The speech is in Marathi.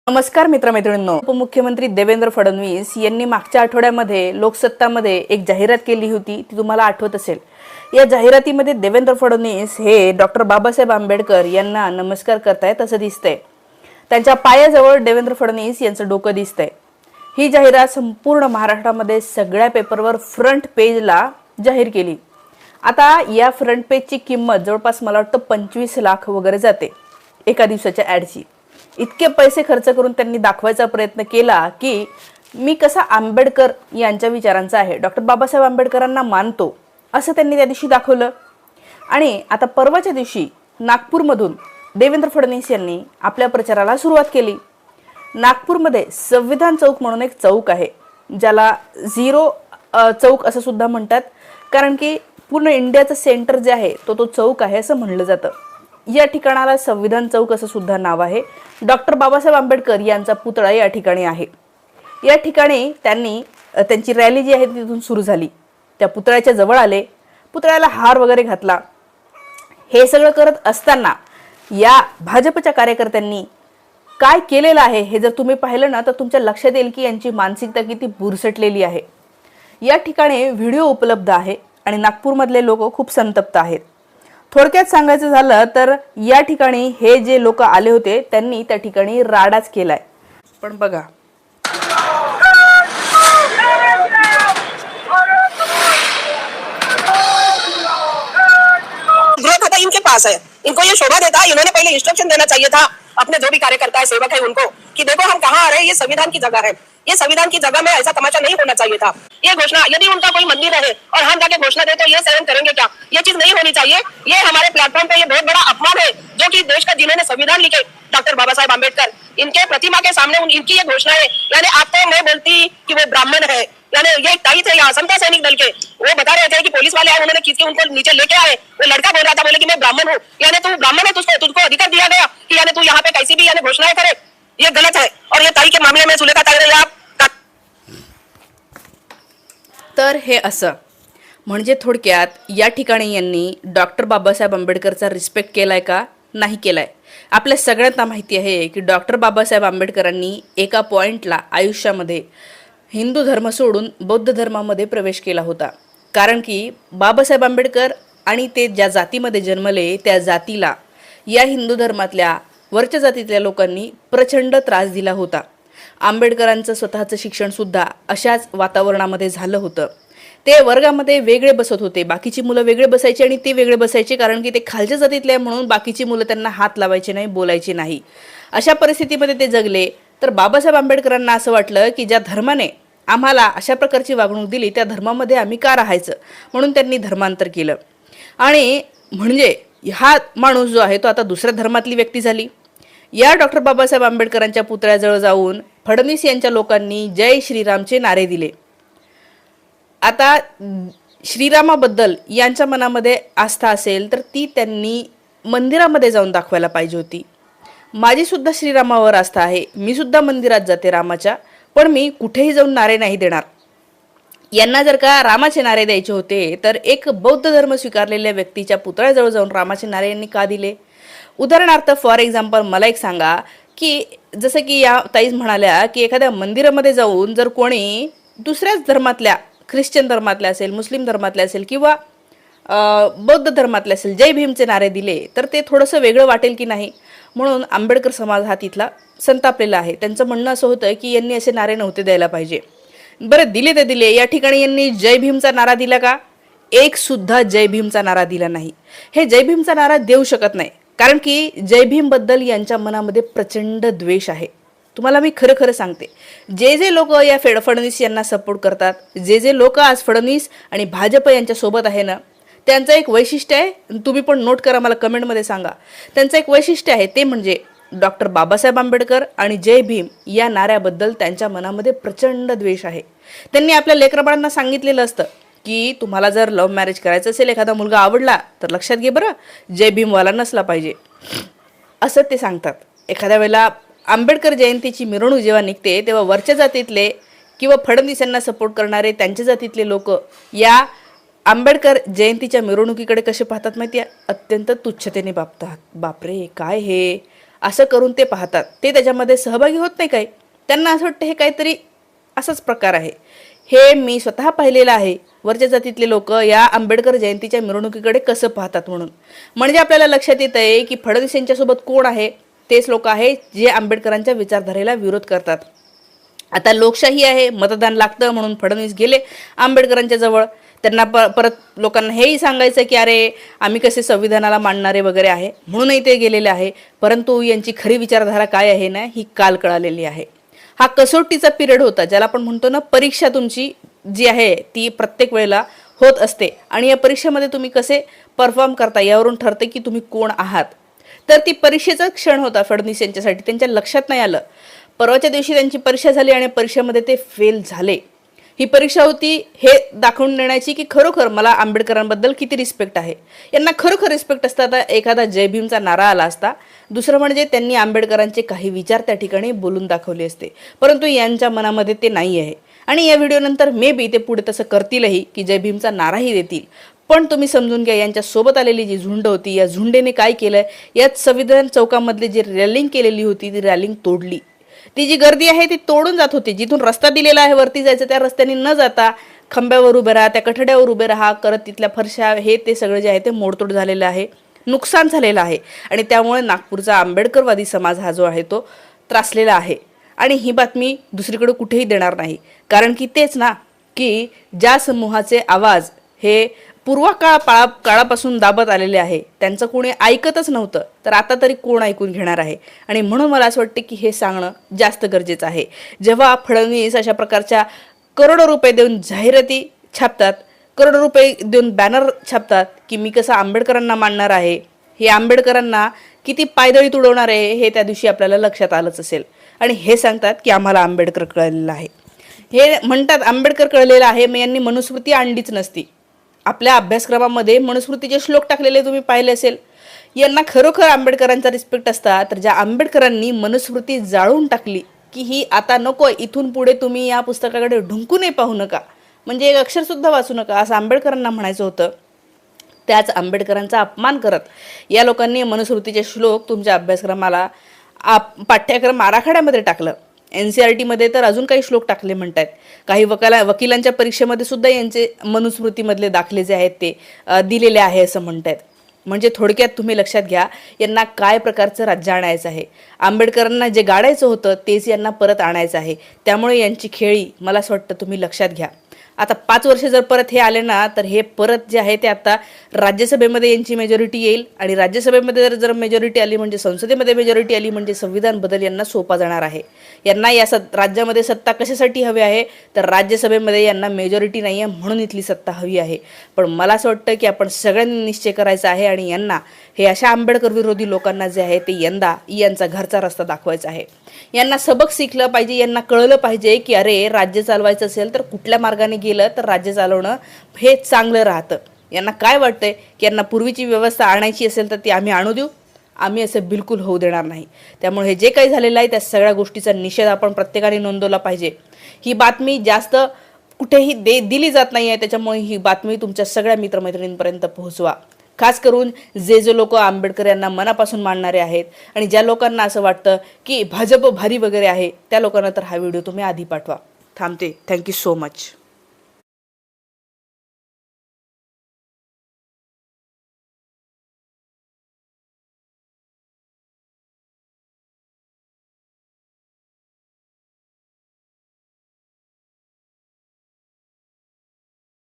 नमस्कार मित्रमैत्रिणींनो, उपमुख्यमंत्री देवेंद्र फडणवीस यांनी मागच्या आठवड्यामध्ये लोकसत्तामध्ये एक जाहिरात केली होती, ती तुम्हाला आठवत असेल। या जाहिरातीमध्ये देवेंद्र फडणवीस हे डॉक्टर बाबासाहेब आंबेडकर यांना नमस्कार करतायत असं दिसतंय। त्यांच्या पायाजवळ देवेंद्र फडणवीस यांचं डोकं दिसतंय। ही जाहिरात संपूर्ण महाराष्ट्रामध्ये सगळ्या पेपरवर फ्रंट पेजला जाहीर केली। आता या फ्रंट पेजची किंमत जवळपास मला वाटतं 25 लाख वगैरे जाते एका दिवसाच्या ॲडची। इतके पैसे खर्च करून त्यांनी दाखवायचा प्रयत्न केला की मी कसा आंबेडकर यांच्या विचारांचा आहे, डॉक्टर बाबासाहेब आंबेडकरांना मानतो असं त्यांनी त्या दिवशी दाखवलं। आणि आता परवाच्या दिवशी नागपूरमधून देवेंद्र फडणवीस यांनी आपल्या प्रचाराला सुरुवात केली। नागपूरमध्ये संविधान चौक म्हणून एक चौक आहे, ज्याला झिरो चौक असं सुद्धा म्हणतात, कारण की पूर्ण इंडियाचं सेंटर जे आहे तो चौक आहे असं म्हणलं जातं। या ठिकाणाला संविधान चौक असं सुद्धा नाव आहे। डॉक्टर बाबासाहेब आंबेडकर यांचा पुतळा या ठिकाणी आहे। या ठिकाणी त्यांची रॅली जी आहे तिथून सुरू झाली। त्या पुतळ्याच्या जवळ आले, पुतळ्याला हार वगैरे घातला। हे सगळं करत असताना या भाजपच्या कार्यकर्त्यांनी काय केलेलं आहे हे जर तुम्ही पाहिलं ना तर तुमच्या लक्षात येईल की यांची मानसिकता किती बुरसटलेली आहे। या ठिकाणी व्हिडिओ उपलब्ध आहे आणि नागपूरमधले लोक खूप संतप्त आहेत। थोडक्यात सांगायचं झालं तर या ठिकाणी हे जे लोक आले होते त्यांनी त्या ठिकाणी राडाच केलाय। पण बघा, गृह खाता इनके पास है, इनको ये शोभा देता है। इन्होंने पहले इंस्ट्रक्शन देना चाहिए था अपने जो भी कार्यकर्ता है, सेवक है, उनको कि देखो हम कहाँ आ रहे हैं, ये संविधान की जगह है, ये संविधान की जगह में ऐसा तमाशा नहीं होना चाहिए था। ये घोषणा यदि उनका कोई मंदिर है और हम जाके घोषणा दे तो ये सहन करेंगे क्या? ये चीज नहीं होनी चाहिए। ये हमारे प्लेटफॉर्म पे ये बहुत बड़ा अपमान है जो कि देश का जिन्होंने संविधान लिखे डॉक्टर बाबा साहेब आंबेडकर, इनके प्रतिमा के सामने इनकी ये घोषणा है। यानी आपको मैं बोलती कि वो ब्राह्मण है, यानी ये कई थे यहाँ समता सैनिक दल के, वो बता रहे थे कि पुलिस वाले आए, उन्होंने खींच के उनको नीचे लेके आए। वो लड़का बोल रहा था, बोले कि मैं ब्राह्मण हूँ। यानी तू ब्राह्मण है, तुझको अधिकार दिया गया कि यानी तू यहाँ पे कैसी भी यानी घोषणाएं करे, ये गलत है। और ये ताई के मामले में सुलेखा ताई रही आप तर हे असं म्हणजे थोडक्यात या ठिकाणी यांनी डॉक्टर बाबासाहेब आंबेडकरचा रिस्पेक्ट केलाय का? नाही केलाय। आपल्या सगळ्यांना माहिती आहे की डॉक्टर बाबासाहेब आंबेडकरांनी एका पॉइंटला आयुष्यामध्ये हिंदू धर्म सोडून बौद्ध धर्मामध्ये प्रवेश केला होता, कारण की बाबासाहेब आंबेडकर आणि ते ज्या जातीमध्ये जन्मले त्या जातीला या हिंदू धर्मातल्या वरच्या जातीतल्या लोकांनी प्रचंड त्रास दिला होता। आंबेडकरांचं स्वतःचं शिक्षणसुद्धा अशाच वातावरणामध्ये झालं होतं। ते वर्गामध्ये वेगळे बसत होते, बाकीची मुलं वेगळे बसायची आणि ते वेगळे बसायचे, कारण की ते खालच्या जातीतले म्हणून बाकीची मुलं त्यांना हात लावायचे नाही, बोलायचे नाही। अशा परिस्थितीमध्ये ते जगले। तर बाबासाहेब आंबेडकरांना असं वाटलं की ज्या धर्माने आम्हाला अशा प्रकारची वागणूक दिली त्या धर्मामध्ये आम्ही का राहायचं, म्हणून त्यांनी धर्मांतर केलं। आणि म्हणजे हा माणूस जो आहे तो आता दुसऱ्या धर्मातली व्यक्ती झाली। या डॉक्टर बाबासाहेब आंबेडकरांच्या पुतळ्याजवळ जाऊन फडणवीस यांच्या लोकांनी जय श्रीरामचे नारे दिले। आता श्रीरामाबद्दल यांच्या मनामध्ये आस्था असेल तर ती त्यांनी मंदिरामध्ये जाऊन दाखवायला पाहिजे होती। माझी सुद्धा श्रीरामावर आस्था आहे, मी सुद्धा मंदिरात जाते रामाच्या, पण मी कुठेही जाऊन नारे नाही देणार। यांना जर का रामाचे नारे द्यायचे होते तर एक बौद्ध धर्म स्वीकारलेल्या व्यक्तीच्या पुतळ्याजवळ जाऊन रामाचे नारे यांनी का दिले? उदाहरणार्थ फॉर एक्झाम्पल मला एक सांगा की जसं की या ताईज म्हणाल्या की एखाद्या मंदिरामध्ये जाऊन जर कोणी दुसऱ्याच धर्मातल्या, ख्रिश्चन धर्मातल्या असेल, मुस्लिम धर्मातल्या असेल किंवा बौद्ध धर्मातले असेल, जय भीमचे नारे दिले तर ते थोडंसं वेगळं वाटेल की नाही? म्हणून आंबेडकर समाज हा तिथला संतापलेला आहे। त्यांचं म्हणणं असं होतं की यांनी असे नारे नव्हते द्यायला पाहिजे। बरं, दिले ते दिले। या ठिकाणी यांनी जय भीमचा नारा दिला का? एक सुद्धा जय भीमचा नारा दिला नाही। हे जय भीमचा नारा देऊ शकत नाही, कारण की जय भीम बद्दल यांच्या मनामध्ये प्रचंड द्वेष आहे। तुम्हाला मी खरं खरं सांगते, जे जे लोक या फडणवीस यांना सपोर्ट करतात, जे जे लोक आज फडणवीस आणि भाजप यांच्या सोबत आहे ना, त्यांचं एक वैशिष्ट्य आहे, तुम्ही पण नोट करा, मला कमेंटमध्ये सांगा। त्यांचं एक वैशिष्ट्य आहे ते म्हणजे डॉक्टर बाबासाहेब आंबेडकर आणि जय भीम या नाऱ्याबद्दल त्यांच्या मनामध्ये प्रचंड द्वेष आहे। त्यांनी आपल्या लेकरबाळांना सांगितलेलं असतं की तुम्हाला जर लव्ह मॅरेज करायचं असेल, एखादा मुलगा आवडला तर लक्षात घे बरं, जय भीमवाला नसला पाहिजे असं ते सांगतात। एखाद्या वेळेला आंबेडकर जयंतीची मिरवणूक जेव्हा निघते तेव्हा वरच्या जातीतले किंवा फडणवीस यांना सपोर्ट करणारे त्यांच्या जातीतले लोक या आंबेडकर जयंतीच्या मिरवणुकीकडे कसे पाहतात माहिती आहे? अत्यंत तुच्छतेने बघतात। बापरे, काय हे असं करून ते पाहतात, ते त्याच्यामध्ये सहभागी होत नाही काय. त्यांना असं वाटतं हे काहीतरी असाच प्रकार आहे. हे मी स्वतः पाहिलेलं आहे. वरच्या जातीतले लोक या आंबेडकर जयंतीच्या मिरवणुकीकडे कसं पाहतात म्हणून. म्हणजे आपल्याला लक्षात येत आहे की फडणवीस यांच्यासोबत कोण आहे, तेच लोक आहे जे आंबेडकरांच्या विचारधारेला विरोध करतात. आता लोकशाही आहे, मतदान लागतं म्हणून फडणवीस गेले आंबेडकरांच्या जवळ. त्यांना परत लोकांना हेही सांगायचं की अरे आम्ही कसे संविधानाला मानणारे वगैरे आहे म्हणूनही ते गेलेले आहे. परंतु यांची खरी विचारधारा काय आहे ना, ही काल कळालेली आहे. हा कसोटीचा पिरियड होता, ज्याला आपण म्हणतो ना परीक्षा तुमची जी आहे ती प्रत्येक वेळेला होत असते आणि या परीक्षेमध्ये तुम्ही कसे परफॉर्म करता यावरून ठरते की तुम्ही कोण आहात. तर ती परीक्षेचा क्षण होता फडणवीस यांच्यासाठी. त्यांच्या लक्षात नाही आलं. परवाच्या दिवशी त्यांची परीक्षा झाली आणि परीक्षेमध्ये ते फेल झाले. ही परीक्षा होती हे दाखवून देण्याची की खरोखर मला आंबेडकरांबद्दल किती रिस्पेक्ट आहे. यांना खरोखर रिस्पेक्ट असता तर एखादा जय भीमचा नारा आला असता. दुसरं म्हणजे त्यांनी आंबेडकरांचे काही विचार त्या ठिकाणी बोलून दाखवले असते. परंतु यांच्या मनामध्ये ते नाही आहे आणि या व्हिडिओनंतर मे बी ते पुढे तसं करतीलही की जय भीमचा नाराही देतील. पण तुम्ही समजून घ्या, यांच्या सोबत आलेली जी झुंड होती या झुंडेने काय केलंय, यात संविधान चौकामधली जी रॅलिंग केलेली होती ती रॅलिंग तोडली. ती जी गर्दी आहे ती तोडून जात होती. जिथून रस्ता दिलेला आहे वरती जायचं त्या रस्त्याने न जाता खंब्यावर उभे राहा, त्या कठड्यावर उभे राहा करत तिथल्या फरशा हे ते सगळं जे आहे ते मोडतोड झालेलं आहे, नुकसान झालेलं आहे. आणि त्यामुळे नागपूरचा आंबेडकरवादी समाज हा जो आहे तो त्रासलेला आहे. आणि ही बातमी दुसरीकडे कुठेही देणार नाही. कारण की तेच ना की ज्या समूहाचे आवाज हे काळापासून दाबत आलेले आहे, त्यांचं कोणी ऐकतच नव्हतं, तर आता तरी कोण ऐकून घेणार आहे. आणि म्हणून मला असं वाटतं की हे सांगणं जास्त गरजेचं आहे. जेव्हा फडणवीस अशा प्रकारच्या करोडो रुपये देऊन जाहिराती छापतात, करोडो रुपये देऊन बॅनर छापतात की मी कसं आंबेडकरांना मानणार आहे, हे आंबेडकरांना किती पायदळी तुडवणार आहे, हे त्या दिवशी आपल्याला लक्षात आलंच असेल. आणि हे सांगतात की आम्हाला आंबेडकर कळलेला आहे. हे म्हणतात आंबेडकर कळलेला आहे, मग यांनी मनुस्मृती आणलीच नसती. आपल्या अभ्यासक्रमामध्ये मनुस्मृतीचे श्लोक टाकलेले तुम्ही पाहिले असेल. यांना खरोखर आंबेडकरांचा रिस्पेक्ट असता तर ज्या आंबेडकरांनी मनुस्मृती जाळून टाकली की ही आता नको, इथून पुढे तुम्ही या पुस्तकाकडे ढुंकूनही पाहू नका, म्हणजे एक अक्षर सुद्धा वाचू नका, असं आंबेडकरांना म्हणायचं होतं. त्याच आंबेडकरांचा अपमान करत या लोकांनी मनुस्मृतीचे श्लोक तुमच्या अभ्यासक्रमाला पाठ्यक्रम आराखड्यामध्ये टाकलं. NCERT मध्ये तर अजून काही श्लोक टाकले म्हणतात. काही वकिलांच्या परीक्षेमध्ये सुद्धा यांचे मनुस्मृतीमधले दाखले जे आहेत ते दिलेले आहे असं म्हणतात. म्हणजे थोडक्यात तुम्ही लक्षात घ्या यांना काय प्रकारचं राज्य आणायचं आहे. आंबेडकरांना जे गाडायचं होतं तेच यांना परत आणायचं आहे. त्यामुळे यांची खेळी मला असं वाटतं तुम्ही लक्षात घ्या. आता 5 वर्ष जर परत हे आले ना तर हे परत जे आहे ते आता राज्यसभेमध्ये यांची मेजॉरिटी येईल आणि राज्यसभेमध्ये जर मेजॉरिटी आली म्हणजे संसदेमध्ये मेजॉरिटी आली म्हणजे संविधान बदल यांना सोपा जाणार आहे. यांना या राज्यामध्ये सत्ता कशासाठी हवी आहे तर राज्यसभेमध्ये यांना मेजॉरिटी नाही आहे म्हणून इथली सत्ता हवी आहे. पण मला असं वाटतं की आपण सगळ्यांनी निश्चय करायचा आहे आणि यांना हे अशा आंबेडकर विरोधी लोकांना जे आहे ते यंदा यांचा घरचा रस्ता दाखवायचा आहे. यांना सबक शिकलं पाहिजे. यांना कळलं पाहिजे की अरे राज्य चालवायचं असेल तर कुठल्या मार्गाने गेलं तर राज्य चालवणं हे चांगलं राहतं. यांना काय वाटतंय की यांना पूर्वीची व्यवस्था आणायची असेल तर ती आम्ही आणू देऊ, आम्ही असं बिलकुल होऊ देणार नाही. त्यामुळे हे जे काही झालेलं आहे त्या सगळ्या गोष्टीचा निषेध आपण प्रत्येकाने नोंदवला पाहिजे. ही बातमी जास्त कुठेही दिली जात नाही आहे, त्याच्यामुळे ही बातमी तुमच्या सगळ्या मित्रमैत्रिणींपर्यंत पोहोचवा. खास करून जे लोक आंबेडकर यांना मनापासून मानणारे आहेत आणि ज्या लोकांना असं वाटतं की भाजप भारी वगैरे आहे त्या लोकांना तर हा व्हिडिओ तुम्ही आधी पाठवा. थांबते. Thank you so much.